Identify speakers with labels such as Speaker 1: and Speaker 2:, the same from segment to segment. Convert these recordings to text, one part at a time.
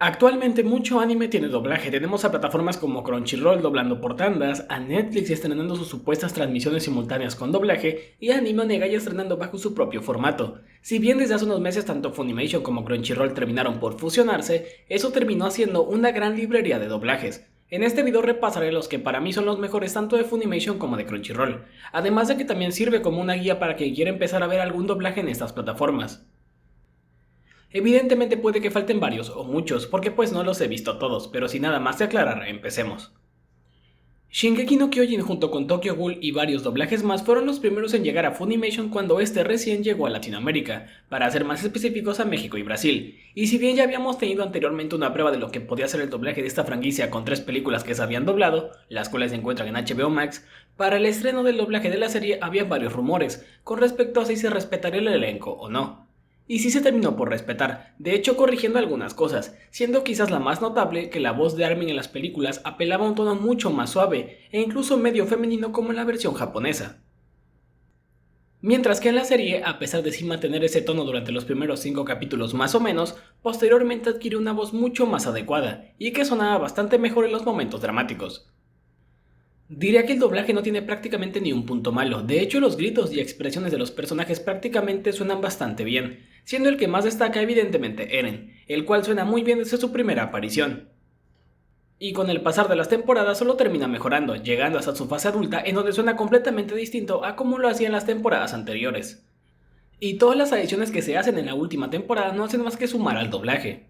Speaker 1: Actualmente mucho anime tiene doblaje, tenemos a plataformas como Crunchyroll doblando por tandas, a Netflix estrenando sus supuestas transmisiones simultáneas con doblaje y a Anime Onegai estrenando bajo su propio formato. Si bien desde hace unos meses tanto Funimation como Crunchyroll terminaron por fusionarse, eso terminó haciendo una gran librería de doblajes. En este video repasaré los que para mí son los mejores tanto de Funimation como de Crunchyroll, además de que también sirve como una guía para quien quiera empezar a ver algún doblaje en estas plataformas. Evidentemente puede que falten varios o muchos, porque pues no los he visto todos, pero sin nada más de aclarar, empecemos. Shingeki no Kyojin junto con Tokyo Ghoul y varios doblajes más fueron los primeros en llegar a Funimation cuando este recién llegó a Latinoamérica, para ser más específicos a México y Brasil, y si bien ya habíamos tenido anteriormente una prueba de lo que podía ser el doblaje de esta franquicia con 3 películas que se habían doblado, las cuales se encuentran en HBO Max, para el estreno del doblaje de la serie había varios rumores con respecto a si se respetaría el elenco o no. Y sí se terminó por respetar, de hecho corrigiendo algunas cosas, siendo quizás la más notable que la voz de Armin en las películas apelaba a un tono mucho más suave e incluso medio femenino como en la versión japonesa. Mientras que en la serie, a pesar de sí mantener ese tono durante los primeros 5 capítulos más o menos, posteriormente adquirió una voz mucho más adecuada y que sonaba bastante mejor en los momentos dramáticos. Diría que el doblaje no tiene prácticamente ni un punto malo, de hecho los gritos y expresiones de los personajes prácticamente suenan bastante bien, siendo el que más destaca evidentemente Eren, el cual suena muy bien desde su primera aparición. Y con el pasar de las temporadas solo termina mejorando, llegando hasta su fase adulta en donde suena completamente distinto a como lo hacía en las temporadas anteriores. Y todas las adiciones que se hacen en la última temporada no hacen más que sumar al doblaje.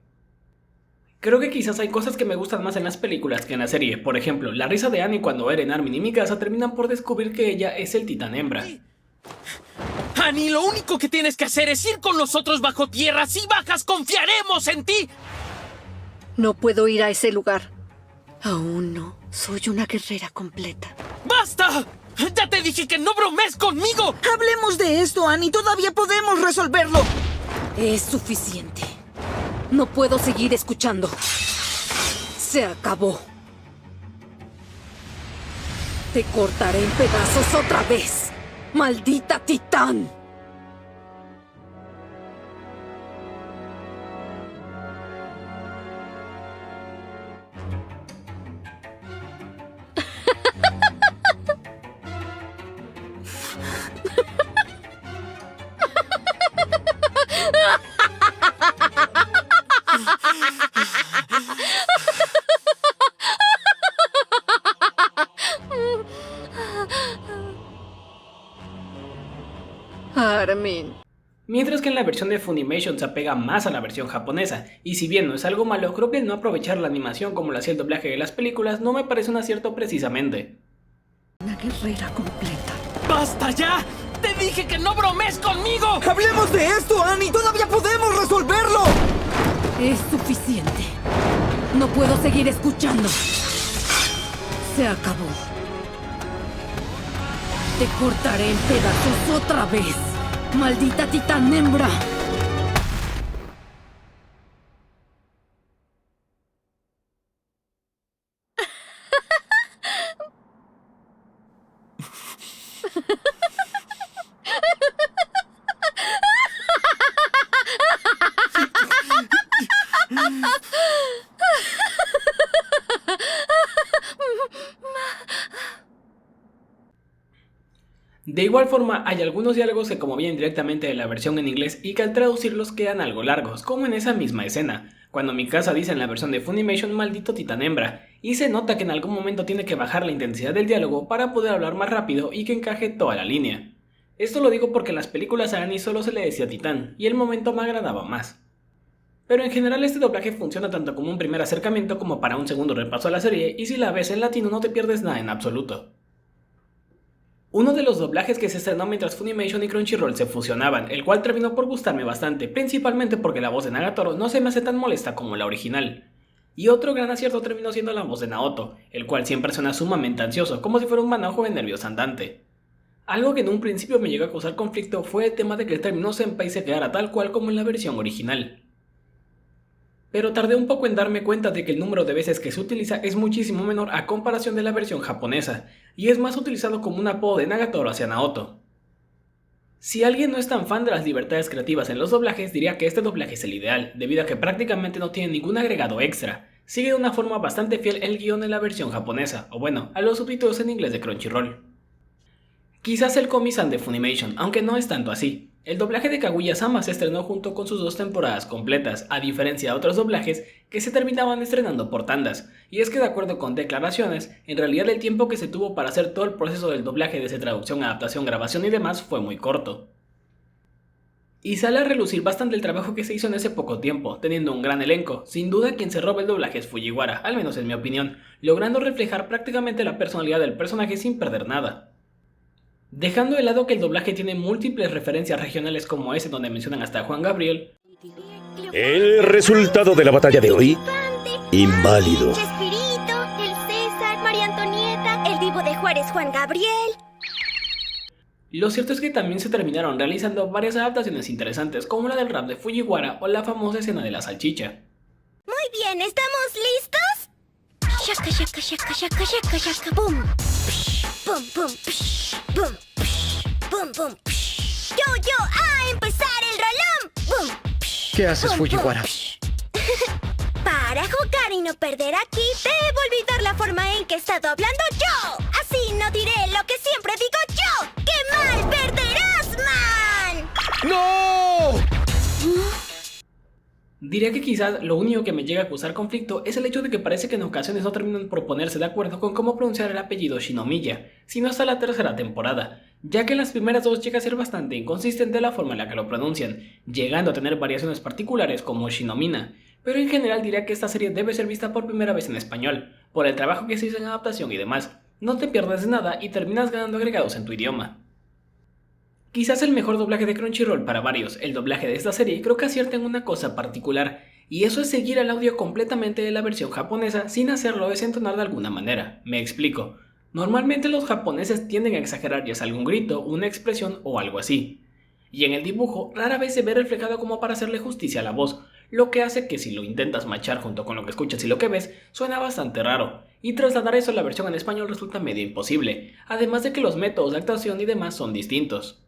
Speaker 1: Creo que quizás hay cosas que me gustan más en las películas que en la serie, por ejemplo, la risa de Annie cuando Eren, Armin y Mikasa terminan por descubrir que ella es el titán hembra.
Speaker 2: Annie, lo único que tienes que hacer es ir con nosotros bajo tierra. Si bajas, confiaremos en ti.
Speaker 3: No puedo ir a ese lugar. Aún no. Soy una guerrera completa.
Speaker 2: ¡Basta! ¡Ya te dije que no bromees conmigo!
Speaker 4: Hablemos de esto, Annie. Todavía podemos resolverlo.
Speaker 3: Es suficiente. No puedo seguir escuchando. Se acabó. Te cortaré en pedazos otra vez. ¡Maldita titán! Armin.
Speaker 1: Mientras que en la versión de Funimation se apega más a la versión japonesa, y si bien no es algo malo, creo que el no aprovechar la animación como lo hacía el doblaje de las películas no me parece un acierto precisamente.
Speaker 3: Una guerrera completa.
Speaker 2: ¡Basta ya! ¡Te dije que no bromees conmigo!
Speaker 4: Hablemos de esto, Annie. Todavía podemos resolverlo.
Speaker 3: Es suficiente. No puedo seguir escuchando. Se acabó. Te cortaré en pedazos otra vez. ¡Maldita titán hembra!
Speaker 1: De igual forma, hay algunos diálogos que como vienen directamente de la versión en inglés y que al traducirlos quedan algo largos, como en esa misma escena, cuando Mikasa dice en la versión de Funimation maldito titán hembra, y se nota que en algún momento tiene que bajar la intensidad del diálogo para poder hablar más rápido y que encaje toda la línea. Esto lo digo porque en las películas a Annie solo se le decía titán, y el momento me agradaba más. Pero en general este doblaje funciona tanto como un primer acercamiento como para un segundo repaso a la serie, y si la ves en latino no te pierdes nada en absoluto. Uno de los doblajes que se estrenó mientras Funimation y Crunchyroll se fusionaban, el cual terminó por gustarme bastante, principalmente porque la voz de Nagatoro no se me hace tan molesta como la original. Y otro gran acierto terminó siendo la voz de Naoto, el cual siempre suena sumamente ansioso, como si fuera un manojo de nervios andante. Algo que en un principio me llegó a causar conflicto fue el tema de que el término senpai se quedara tal cual como en la versión original. Pero tardé un poco en darme cuenta de que el número de veces que se utiliza es muchísimo menor a comparación de la versión japonesa, y es más utilizado como un apodo de Nagatoro hacia Naoto. Si alguien no es tan fan de las libertades creativas en los doblajes, diría que este doblaje es el ideal, debido a que prácticamente no tiene ningún agregado extra. Sigue de una forma bastante fiel el guión en la versión japonesa, o bueno, a los subtítulos en inglés de Crunchyroll. Quizás el Komi-san de Funimation, aunque no es tanto así. El doblaje de Kaguya-sama se estrenó junto con sus 2 temporadas completas, a diferencia de otros doblajes que se terminaban estrenando por tandas, y es que de acuerdo con declaraciones, en realidad el tiempo que se tuvo para hacer todo el proceso del doblaje desde traducción, adaptación, grabación y demás fue muy corto. Y sale a relucir bastante el trabajo que se hizo en ese poco tiempo, teniendo un gran elenco. Sin duda quien se roba el doblaje es Fujiwara, al menos en mi opinión, logrando reflejar prácticamente la personalidad del personaje sin perder nada. Dejando de lado que el doblaje tiene múltiples referencias regionales como ese donde mencionan hasta a Juan Gabriel.
Speaker 5: El resultado de la batalla de hoy, inválido.
Speaker 6: Chespirito, el César, María Antonieta, el vivo de Juárez, Juan Gabriel.
Speaker 1: Lo cierto es que también se terminaron realizando varias adaptaciones interesantes, como la del rap de Fujiwara o la famosa escena de la salchicha.
Speaker 6: Muy bien, ¿estamos listos? Shaka, shaka, shaka, shaka, shaka, shaka, boom. Boom, boom, boom, boom, boom. Yo, a empezar el rolón. Boom.
Speaker 4: ¿Qué haces,
Speaker 6: Boom,
Speaker 4: Fujiwara?
Speaker 6: Para jugar y no perder aquí, debo olvidar la forma en que he estado hablando yo. Así no diré lo que siempre digo yo. ¡Qué mal perderás, man!
Speaker 4: ¡No!
Speaker 1: Diría que quizás lo único que me llega a causar conflicto es el hecho de que parece que en ocasiones no terminan por ponerse de acuerdo con cómo pronunciar el apellido Shinomiya, sino hasta la tercera temporada, ya que en las primeras 2 llega a ser bastante inconsistente la forma en la que lo pronuncian, llegando a tener variaciones particulares como Shinomina, pero en general diría que esta serie debe ser vista por primera vez en español, por el trabajo que se hizo en adaptación y demás. No te pierdes de nada y terminas ganando agregados en tu idioma. Quizás el mejor doblaje de Crunchyroll para varios, el doblaje de esta serie creo que acierta en una cosa particular, y eso es seguir el audio completamente de la versión japonesa sin hacerlo desentonar de alguna manera. Me explico. Normalmente los japoneses tienden a exagerar ya sea algún grito, una expresión o algo así. Y en el dibujo rara vez se ve reflejado como para hacerle justicia a la voz, lo que hace que si lo intentas machar junto con lo que escuchas y lo que ves, suena bastante raro, y trasladar eso a la versión en español resulta medio imposible, además de que los métodos de actuación y demás son distintos.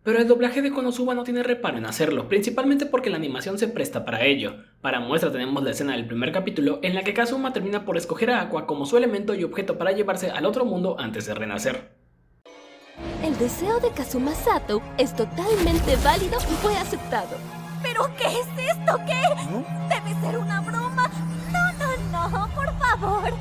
Speaker 1: Pero el doblaje de Konosuba no tiene reparo en hacerlo, principalmente porque la animación se presta para ello. Para muestra tenemos la escena del primer capítulo en la que Kazuma termina por escoger a Aqua como su elemento y objeto para llevarse al otro mundo antes de renacer.
Speaker 7: El deseo de Kazuma Sato es totalmente válido y fue aceptado.
Speaker 6: ¿Pero qué es esto? ¿Qué? ¿Debe ser una broma? No, por favor.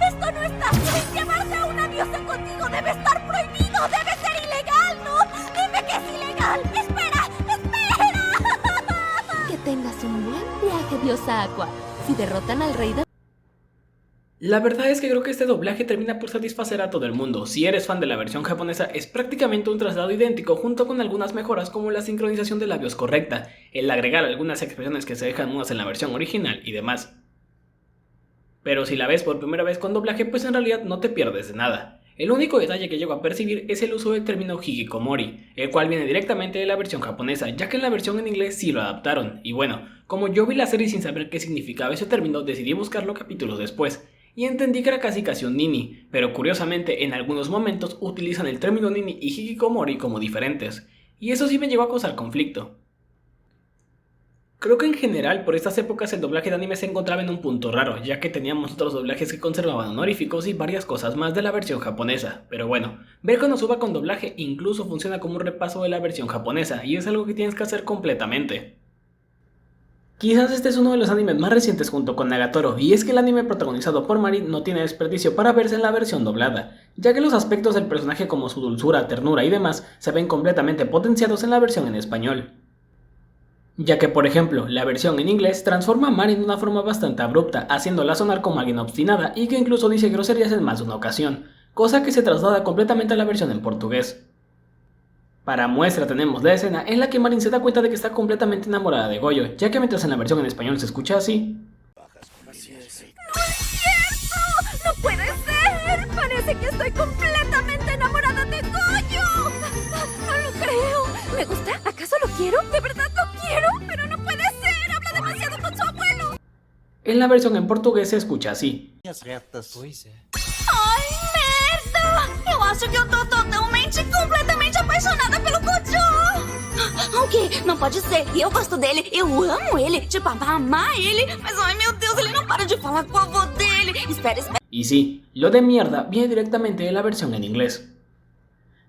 Speaker 6: Esto no está bien. Llevarse a una diosa contigo debe estar prohibido. Debe ser ilegal, ¿no? Dime que es ilegal. ¡Espera!
Speaker 7: Que tengas un buen viaje, diosa Aqua. Si derrotan al rey de...
Speaker 1: La verdad es que creo que este doblaje termina por satisfacer a todo el mundo. Si eres fan de la versión japonesa, es prácticamente un traslado idéntico junto con algunas mejoras como la sincronización de labios correcta, el agregar algunas expresiones que se dejan mudas en la versión original y demás. Pero si la ves por primera vez con doblaje, pues en realidad no te pierdes de nada. El único detalle que llego a percibir es el uso del término hikikomori, el cual viene directamente de la versión japonesa, ya que en la versión en inglés sí lo adaptaron. Y bueno, como yo vi la serie sin saber qué significaba ese término, decidí buscarlo capítulos después. Y entendí que era casi un nini, pero curiosamente en algunos momentos utilizan el término nini y hikikomori como diferentes, y eso sí me llevó a causar conflicto. Creo que en general por estas épocas el doblaje de anime se encontraba en un punto raro, ya que teníamos otros doblajes que conservaban honoríficos y varias cosas más de la versión japonesa, pero bueno, ver Konosuba con doblaje incluso funciona como un repaso de la versión japonesa, y es algo que tienes que hacer completamente. Quizás este es uno de los animes más recientes junto con Nagatoro, y es que el anime protagonizado por Mari no tiene desperdicio para verse en la versión doblada, ya que los aspectos del personaje como su dulzura, ternura y demás se ven completamente potenciados en la versión en español. Ya que por ejemplo, la versión en inglés transforma a Mari de una forma bastante abrupta, haciéndola sonar como alguien obstinada y que incluso dice groserías en más de una ocasión, cosa que se traslada completamente a la versión en portugués. Para muestra tenemos la escena en la que Marin se da cuenta de que está completamente enamorada de Goyo, ya que mientras en la versión en español se escucha así.
Speaker 6: ¡No es cierto! ¡No puede ser! Parece que estoy completamente enamorada de Goyo. No lo creo. ¿Me gusta? ¿Acaso lo quiero? ¿De verdad lo quiero? Pero no puede ser. Habla demasiado con su abuelo.
Speaker 1: En la versión en portugués se escucha así.
Speaker 6: Ai, merda! Eu acho que eu tô totalmente, completamente apaixonada apaixonada pelo Gojo! O quê? Não pode ser. Eu gosto dele, eu amo ele. Tipo, amar ele. Mas, ai meu Deus, ele não para de falar com o avô dele. Espera.
Speaker 1: Y sí, lo de mierda viene directamente de la versión en inglés.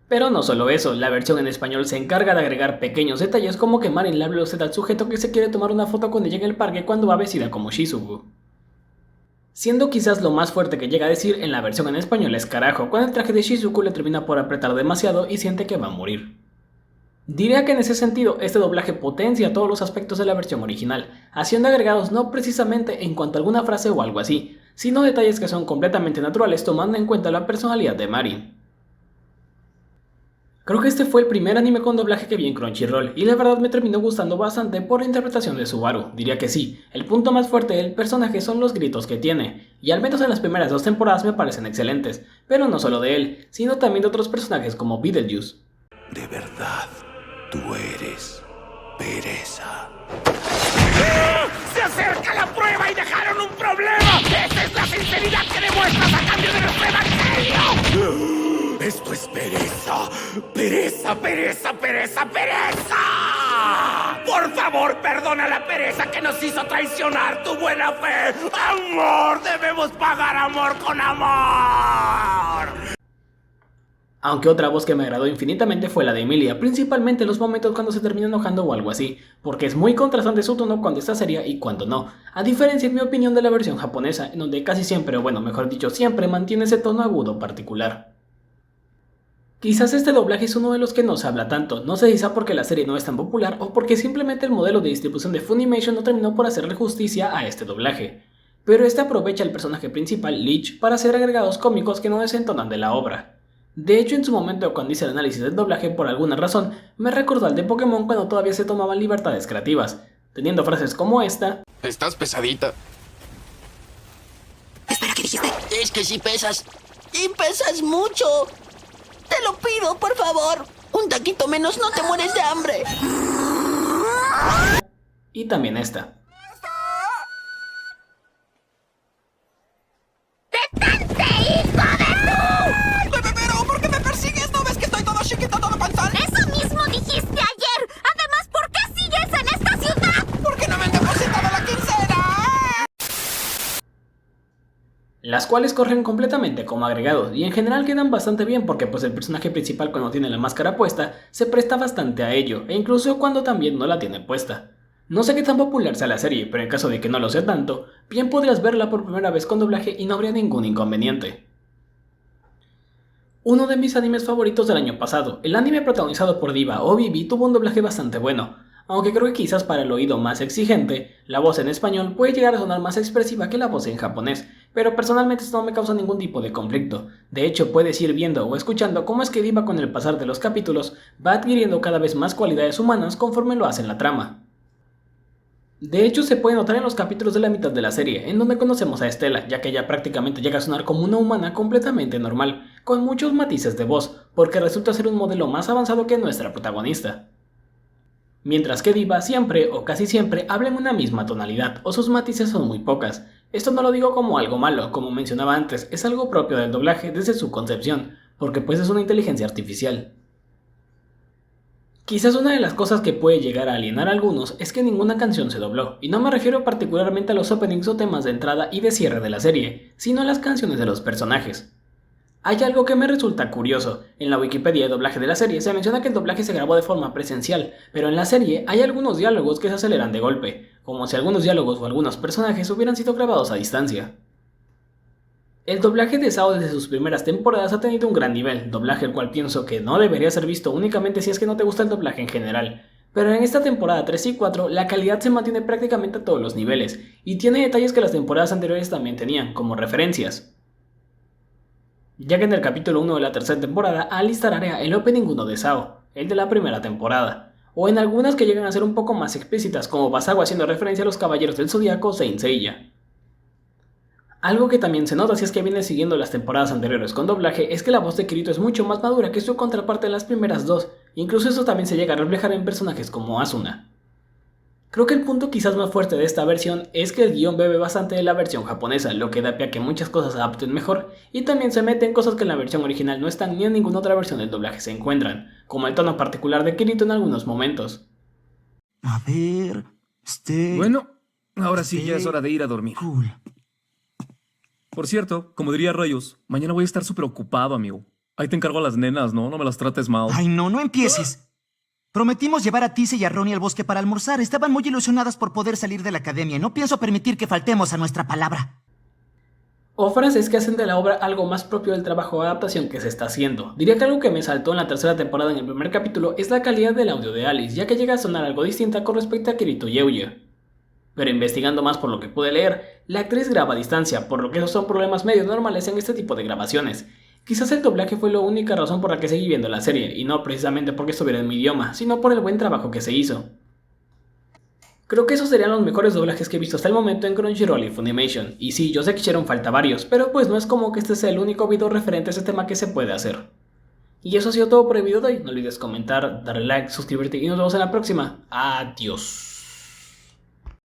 Speaker 1: Pero no solo eso, la versión en español se encarga de agregar pequeños detalles como que Marin le hable usted al sujeto que se quiere tomar una foto con ella en el parque cuando va vestida como Shizuku. Siendo quizás lo más fuerte que llega a decir en la versión en español es carajo, cuando el traje de Shizuku le termina por apretar demasiado y siente que va a morir. Diría que en ese sentido este doblaje potencia todos los aspectos de la versión original, haciendo agregados no precisamente en cuanto a alguna frase o algo así, sino detalles que son completamente naturales tomando en cuenta la personalidad de Marin. Creo que este fue el primer anime con doblaje que vi en Crunchyroll, y la verdad me terminó gustando bastante por la interpretación de Subaru. Diría que sí, el punto más fuerte del personaje son los gritos que tiene, y al menos en las primeras 2 temporadas me parecen excelentes, pero no solo de él, sino también de otros personajes como Beetlejuice.
Speaker 8: De verdad, tú eres pereza.
Speaker 2: ¡Se acerca la prueba y dejaron un problema! ¡Esa es la sinceridad que demuestras a cambio de nuestro evangelio!
Speaker 8: Esto es pereza. Pereza, pereza, pereza, pereza.
Speaker 2: ¡Por favor, perdona la pereza que nos hizo traicionar tu buena fe! ¡Amor! ¡Debemos pagar amor con amor!
Speaker 1: Aunque otra voz que me agradó infinitamente fue la de Emilia, principalmente en los momentos cuando se termina enojando o algo así, porque es muy contrastante su tono cuando está seria y cuando no, a diferencia en mi opinión de la versión japonesa, en donde casi siempre, o bueno, mejor dicho, siempre mantiene ese tono agudo particular. Quizás este doblaje es uno de los que no se habla tanto, no sé si sea porque la serie no es tan popular o porque simplemente el modelo de distribución de Funimation no terminó por hacerle justicia a este doblaje, pero este aprovecha el personaje principal, Leech, para hacer agregados cómicos que no desentonan de la obra. De hecho, en su momento cuando hice el análisis del doblaje, por alguna razón, me recordó al de Pokémon cuando todavía se tomaban libertades creativas, teniendo frases como esta:
Speaker 9: Estás pesadita.
Speaker 4: Espera, ¿qué dijiste?
Speaker 10: Es que si pesas. Y pesas mucho. Te lo pido, por favor. Un taquito menos, no te mueres de hambre.
Speaker 1: y también esta.
Speaker 6: ¡Detente, hijo de tu!
Speaker 4: Pero, ¿por qué me persigues? ¿No ves que estoy todo chiquito, todo panzón?
Speaker 6: Eso mismo dijiste ayer. Además, ¿por qué sigues en esta ciudad?
Speaker 4: ¿Por qué no me han depositado la quincena?
Speaker 1: Las cuales corren completamente como agregados y en general quedan bastante bien porque pues el personaje principal cuando tiene la máscara puesta se presta bastante a ello e incluso cuando también no la tiene puesta. No sé qué tan popular sea la serie, pero en caso de que no lo sea tanto, bien podrías verla por primera vez con doblaje y no habría ningún inconveniente. Uno de mis animes favoritos del año pasado, el anime protagonizado por Diva o Vivi, tuvo un doblaje bastante bueno, aunque creo que quizás para el oído más exigente, la voz en español puede llegar a sonar más expresiva que la voz en japonés, pero personalmente esto no me causa ningún tipo de conflicto. De hecho, puedes ir viendo o escuchando cómo es que Diva con el pasar de los capítulos va adquiriendo cada vez más cualidades humanas conforme lo hace en la trama. De hecho, se puede notar en los capítulos de la mitad de la serie, en donde conocemos a Estela, ya que ella prácticamente llega a sonar como una humana completamente normal, con muchos matices de voz, porque resulta ser un modelo más avanzado que nuestra protagonista. Mientras que Diva siempre o casi siempre habla en una misma tonalidad, o sus matices son muy pocas. Esto no lo digo como algo malo, como mencionaba antes, es algo propio del doblaje desde su concepción, porque pues es una inteligencia artificial. Quizás una de las cosas que puede llegar a alienar a algunos es que ninguna canción se dobló, y no me refiero particularmente a los openings o temas de entrada y de cierre de la serie, sino a las canciones de los personajes. Hay algo que me resulta curioso, en la Wikipedia de doblaje de la serie se menciona que el doblaje se grabó de forma presencial, pero en la serie hay algunos diálogos que se aceleran de golpe, como si algunos diálogos o algunos personajes hubieran sido grabados a distancia. El doblaje de Sao desde sus primeras temporadas ha tenido un gran nivel, doblaje el cual pienso que no debería ser visto únicamente si es que no te gusta el doblaje en general, pero en esta temporada 3 y 4 la calidad se mantiene prácticamente a todos los niveles, y tiene detalles que las temporadas anteriores también tenían, como referencias. Ya que en el capítulo 1 de la tercera temporada Ali tararea el opening 1 de Sao, el de la primera temporada, o en algunas que llegan a ser un poco más explícitas como Basago haciendo referencia a los Caballeros del Zodiaco o Saint Seiya. Algo que también se nota si es que vienes siguiendo las temporadas anteriores con doblaje es que la voz de Kirito es mucho más madura que su contraparte en las primeras dos, incluso eso también se llega a reflejar en personajes como Asuna. Creo que el punto quizás más fuerte de esta versión es que el guión bebe bastante de la versión japonesa, lo que da pie a que muchas cosas se adapten mejor, y también se meten cosas que en la versión original no están ni en ninguna otra versión del doblaje se encuentran, como el tono particular de Kirito en algunos momentos.
Speaker 9: A ver...
Speaker 11: Bueno, ahora sí ya es hora de ir a dormir.
Speaker 9: Cool.
Speaker 11: Por cierto, como diría Rayos, mañana voy a estar súper ocupado, amigo. Ahí te encargo a las nenas, ¿no? No me las trates mal.
Speaker 9: Ay, no empieces. Prometimos llevar a Tise y a Ronnie al bosque para almorzar. Estaban muy ilusionadas por poder salir de la academia y no pienso permitir que faltemos a nuestra palabra.
Speaker 1: O frases que hacen de la obra algo más propio del trabajo de adaptación que se está haciendo. Diría que algo que me saltó en la tercera temporada en el primer capítulo es la calidad del audio de Alice, ya que llega a sonar algo distinta con respecto a Kirito y Euya. Pero investigando más por lo que pude leer, la actriz graba a distancia, por lo que esos son problemas medio normales en este tipo de grabaciones. Quizás el doblaje fue la única razón por la que seguí viendo la serie, y no precisamente porque estuviera en mi idioma, sino por el buen trabajo que se hizo. Creo que esos serían los mejores doblajes que he visto hasta el momento en Crunchyroll y Funimation, y sí, yo sé que hicieron falta varios, pero pues no es como que este sea el único video referente a ese tema que se puede hacer. Y eso ha sido todo por el video de hoy, no olvides comentar, darle like, suscribirte y nos vemos en la próxima. Adiós.